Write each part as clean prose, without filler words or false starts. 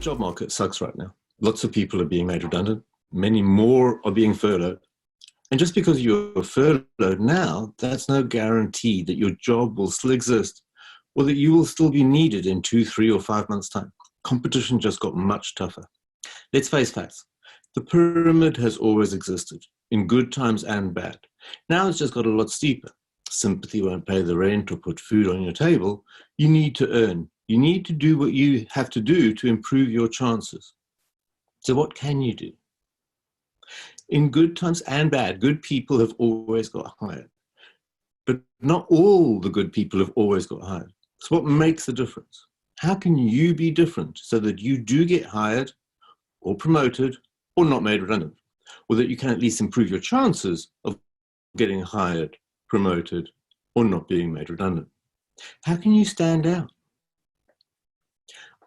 job market sucks right now. Lots of people are being made redundant. Many more are being furloughed. And just because you're furloughed now, that's no guarantee that your job will still exist or that you will still be needed in 2, 3, or 5 months' time. Competition just got much tougher. Let's face facts. The pyramid has always existed, in good times and bad. Now it's just got a lot steeper. Sympathy won't pay the rent or put food on your table. You need to earn. You need to do what you have to do to improve your chances. So what can you do? In good times and bad, good people have always got hired. But not all the good people have always got hired. So what makes the difference? How can you be different so that you do get hired or promoted or not made redundant? Or that you can at least improve your chances of getting hired, promoted, or not being made redundant? How can you stand out?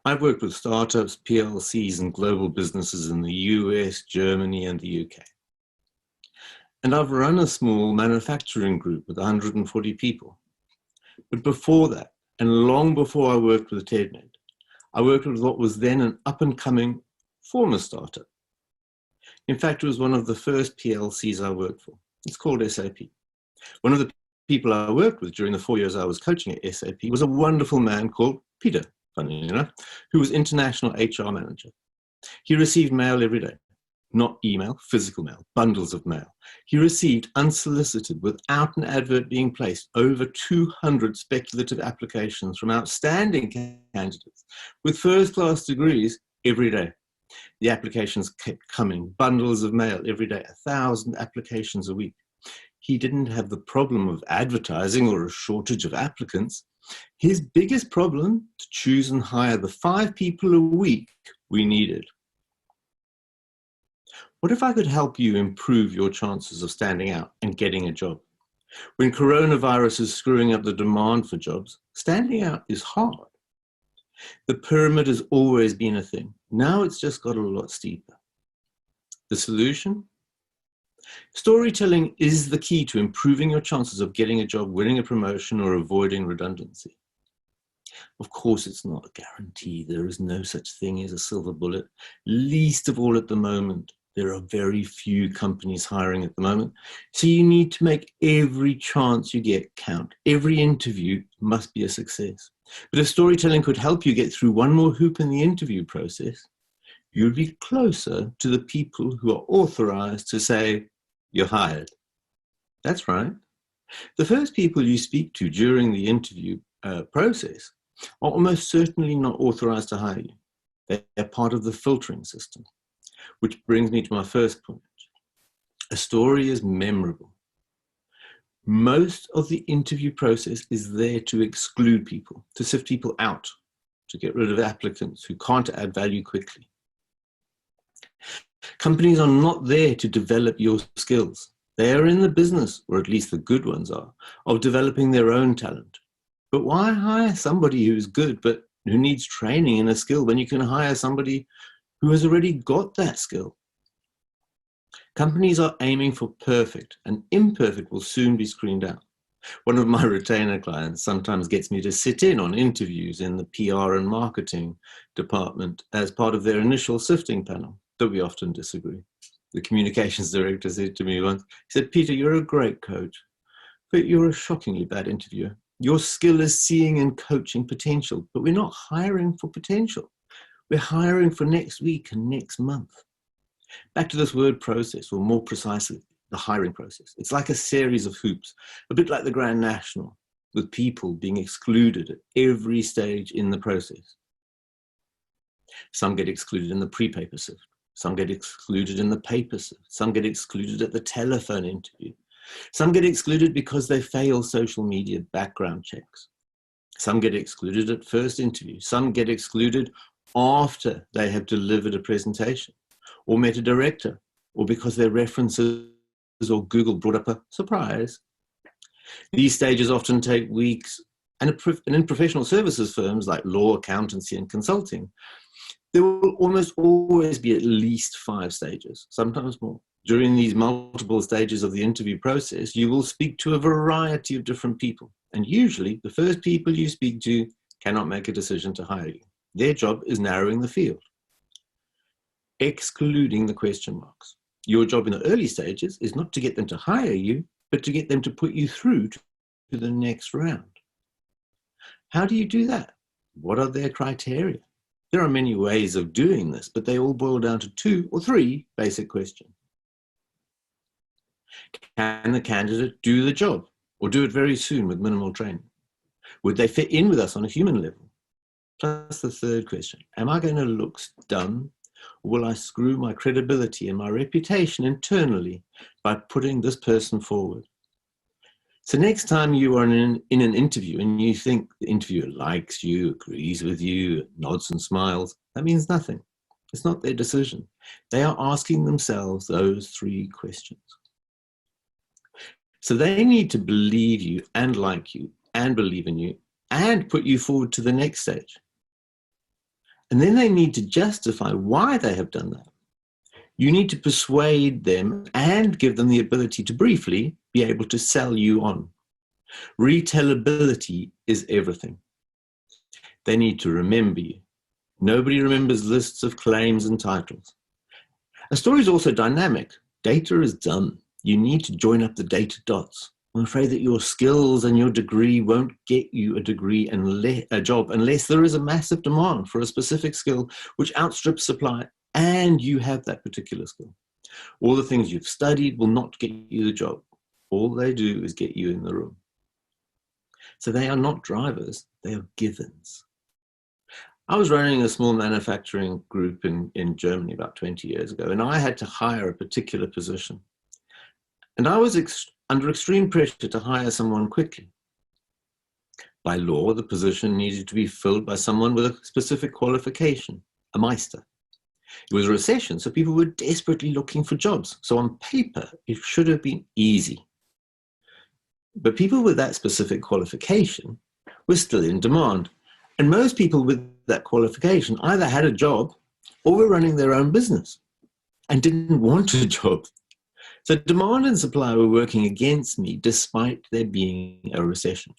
I've worked with startups, PLCs, and global businesses in the US, Germany, and the UK. And I've run a small manufacturing group with 140 people. But before that, and long before I worked with TEDMED, I worked with what was then an up-and-coming former startup. In fact, it was one of the first PLCs I worked for. It's called SAP. One of the people I worked with during the 4 years I was coaching at SAP was a wonderful man called Peter, funny enough, who was international HR manager. He received mail every day. Not email, physical mail, bundles of mail. He received, unsolicited, without an advert being placed, over 200 speculative applications from outstanding candidates with first-class degrees every day. The applications kept coming, bundles of mail every day, 1,000 applications a week. He didn't have the problem of advertising or a shortage of applicants. His biggest problem, to choose and hire the 5 people a week we needed. What if I could help you improve your chances of standing out and getting a job? When coronavirus is screwing up the demand for jobs, standing out is hard. The pyramid has always been a thing. Now it's just got a lot steeper. The solution? Storytelling is the key to improving your chances of getting a job, winning a promotion, or avoiding redundancy. Of course, it's not a guarantee. There is no such thing as a silver bullet, least of all at the moment. There are very few companies hiring at the moment. So you need to make every chance you get count. Every interview must be a success. But if storytelling could help you get through one more hoop in the interview process, you'd be closer to the people who are authorized to say, you're hired. That's right. The first people you speak to during the interview process are almost certainly not authorized to hire you. They're part of the filtering system. Which brings me to my first point. A story is memorable. Most of the interview process is there to exclude people, to sift people out, to get rid of applicants who can't add value quickly. Companies are not there to develop your skills. They are in the business, or at least the good ones are, of developing their own talent. But why hire somebody who's good but who needs training in a skill when you can hire somebody who has already got that skill? Companies are aiming for perfect, and imperfect will soon be screened out. One of my retainer clients sometimes gets me to sit in on interviews in the PR and marketing department as part of their initial sifting panel, but we often disagree. The communications director said to me once, he said, "Peter, you're a great coach, but you're a shockingly bad interviewer. Your skill is seeing and coaching potential, but we're not hiring for potential. We're hiring for next week and next month." Back to this word process, or more precisely, the hiring process. It's like a series of hoops, a bit like the Grand National, with people being excluded at every stage in the process. Some get excluded in the pre-paper sift. Some get excluded in the paper sift. Some get excluded at the telephone interview. Some get excluded because they fail social media background checks. Some get excluded at first interview. Some get excluded after they have delivered a presentation or met a director, or because their references or Google brought up a surprise. These stages often take weeks, and in professional services firms like law, accountancy, and consulting, there will almost always be at least 5 stages, sometimes more. During these multiple stages of the interview process, you will speak to a variety of different people, and usually the first people you speak to cannot make a decision to hire you. Their job is narrowing the field. excluding the question marks. Your job in the early stages is not to get them to hire you, but to get them to put you through to the next round. How do you do that? What are their criteria? There are many ways of doing this, but they all boil down to 2 or 3 basic questions. Can the candidate do the job, or do it very soon with minimal training? Would they fit in with us on a human level? Plus the third question, am I going to look dumb, or will I screw my credibility and my reputation internally by putting this person forward? So next time you are in an interview and you think the interviewer likes you, agrees with you, nods and smiles, that means nothing. It's not their decision. They are asking themselves those 3 questions. So they need to believe you and like you and believe in you and put you forward to the next stage. And then they need to justify why they have done that. You need to persuade them and give them the ability to briefly be able to sell you on. Retellability is everything. They need to remember you. Nobody remembers lists of claims and titles. A story is also dynamic. Data is dumb. You need to join up the data dots. I'm afraid that your skills and your degree won't get you a job unless there is a massive demand for a specific skill which outstrips supply and you have that particular skill. All the things you've studied will not get you the job. All they do is get you in the room. So they are not drivers, they are givens. I was running a small manufacturing group in Germany about 20 years ago, and I had to hire a particular position. And I was under extreme pressure to hire someone quickly. By law, the position needed to be filled by someone with a specific qualification, a Meister. It was a recession, so people were desperately looking for jobs. So on paper, it should have been easy. But people with that specific qualification were still in demand. And most people with that qualification either had a job or were running their own business and didn't want a job. So demand and supply were working against me despite there being a recession.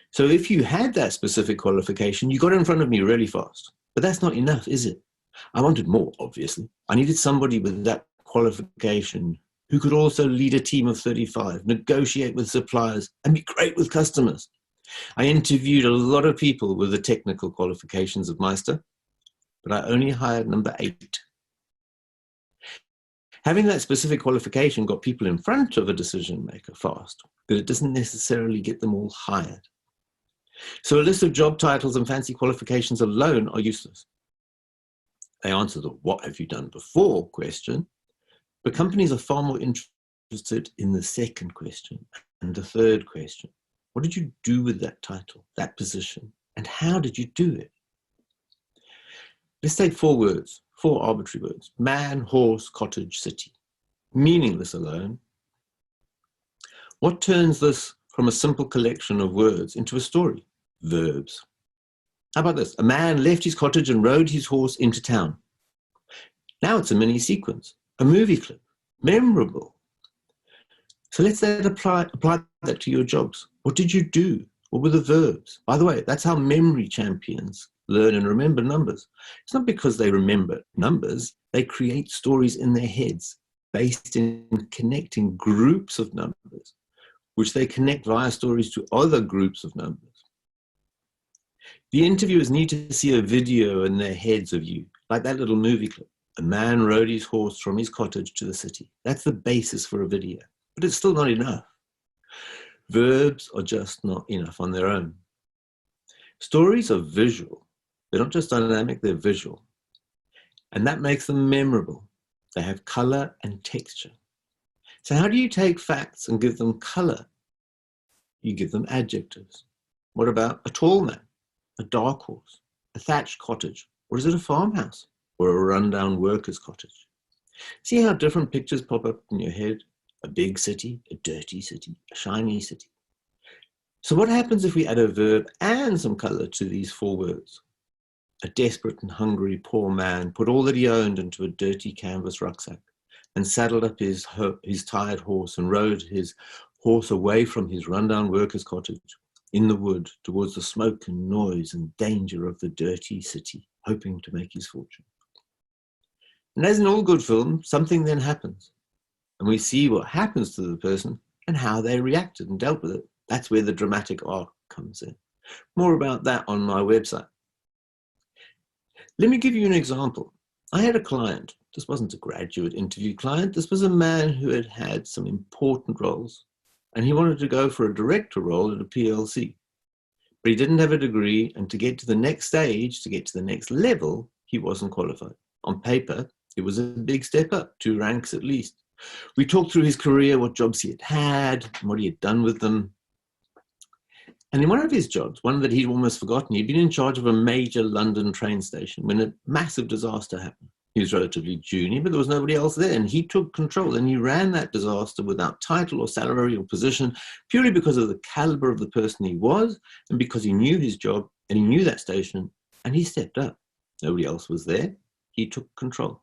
So if you had that specific qualification, you got in front of me really fast. But that's not enough, is it? I wanted more, obviously. I needed somebody with that qualification who could also lead a team of 35, negotiate with suppliers, and be great with customers. I interviewed a lot of people with the technical qualifications of Meister, but I only hired number 8. Having that specific qualification got people in front of a decision maker fast, but it doesn't necessarily get them all hired. So a list of job titles and fancy qualifications alone are useless. They answer the "what have you done before" question, but companies are far more interested in the second question and the third question. What did you do with that title, that position, and how did you do it? Let's take 4 words, 4 arbitrary words: man, horse, cottage, city. Meaningless alone. What turns this from a simple collection of words into a story? Verbs. How about this? A man left his cottage and rode his horse into town. Now it's a mini sequence, a movie clip, memorable. So let's then apply that to your jobs. What did you do? What were the verbs? By the way, that's how memory champions learn and remember numbers. It's not because they remember numbers, they create stories in their heads based in connecting groups of numbers, which they connect via stories to other groups of numbers. The interviewers need to see a video in their heads of you, like that little movie clip. A man rode his horse from his cottage to the city. That's the basis for a video, but it's still not enough. Verbs are just not enough on their own. Stories are visual. They're not just dynamic, they're visual. And that makes them memorable. They have color and texture. So how do you take facts and give them color? You give them adjectives. What about a tall man, a dark horse, a thatched cottage, or is it a farmhouse or a rundown worker's cottage? See how different pictures pop up in your head? A big city, a dirty city, a shiny city. So what happens if we add a verb and some color to these 4 words? A desperate and hungry poor man put all that he owned into a dirty canvas rucksack and saddled up his tired horse and rode his horse away from his rundown worker's cottage in the wood towards the smoke and noise and danger of the dirty city, hoping to make his fortune. And as in all good films, something then happens. And we see what happens to the person and how they reacted and dealt with it. That's where the dramatic arc comes in. More about that on my website. Let me give you an example. I had a client. This wasn't a graduate interview client. This was a man who had had some important roles, and he wanted to go for a director role at a PLC. But he didn't have a degree, and to get to the next stage, to get to the next level, he wasn't qualified. On paper, it was a big step up, 2 ranks at least. We talked through his career, what jobs he had had, and what he had done with them. And in one of his jobs, one that he'd almost forgotten, he'd been in charge of a major London train station when a massive disaster happened. He was relatively junior, but there was nobody else there, and he took control, and he ran that disaster without title or salary or position, purely because of the caliber of the person he was, and because he knew his job, and he knew that station, and he stepped up. Nobody else was there. He took control.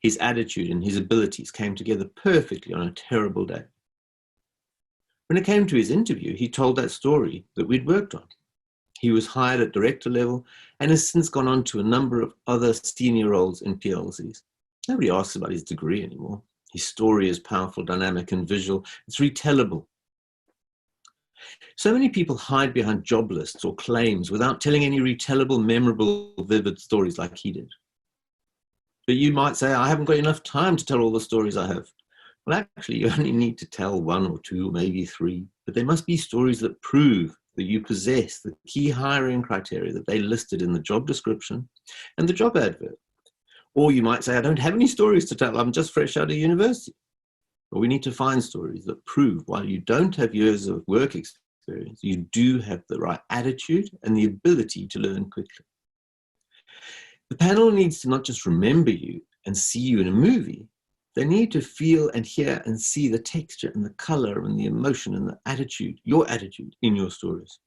His attitude and his abilities came together perfectly on a terrible day. When it came to his interview, he told that story that we'd worked on. He was hired at director level and has since gone on to a number of other senior roles in PLCs. Nobody asks about his degree anymore. His story is powerful, dynamic, and visual. It's retellable. So many people hide behind job lists or claims without telling any retellable, memorable, vivid stories like he did. But you might say, I haven't got enough time to tell all the stories I have. Well, actually, you only need to tell 1 or 2, maybe 3, but there must be stories that prove that you possess the key hiring criteria that they listed in the job description and the job advert. Or you might say, I don't have any stories to tell, I'm just fresh out of university. But we need to find stories that prove while you don't have years of work experience, you do have the right attitude and the ability to learn quickly. The panel needs to not just remember you and see you in a movie, they need to feel and hear and see the texture and the color and the emotion and the attitude, your attitude in your stories.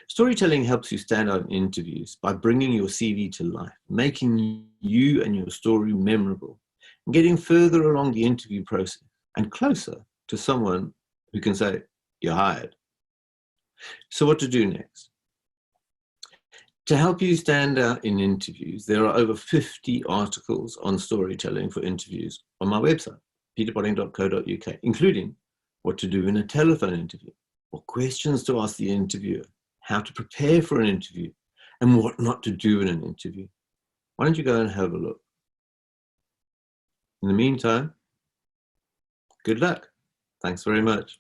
Storytelling helps you stand out in interviews by bringing your CV to life, making you and your story memorable, and getting further along the interview process and closer to someone who can say, you're hired. So what to do next? To help you stand out in interviews, there are over 50 articles on storytelling for interviews on my website, peterbotting.co.uk, including what to do in a telephone interview, what questions to ask the interviewer, how to prepare for an interview, and what not to do in an interview. Why don't you go and have a look? In the meantime, good luck. Thanks very much.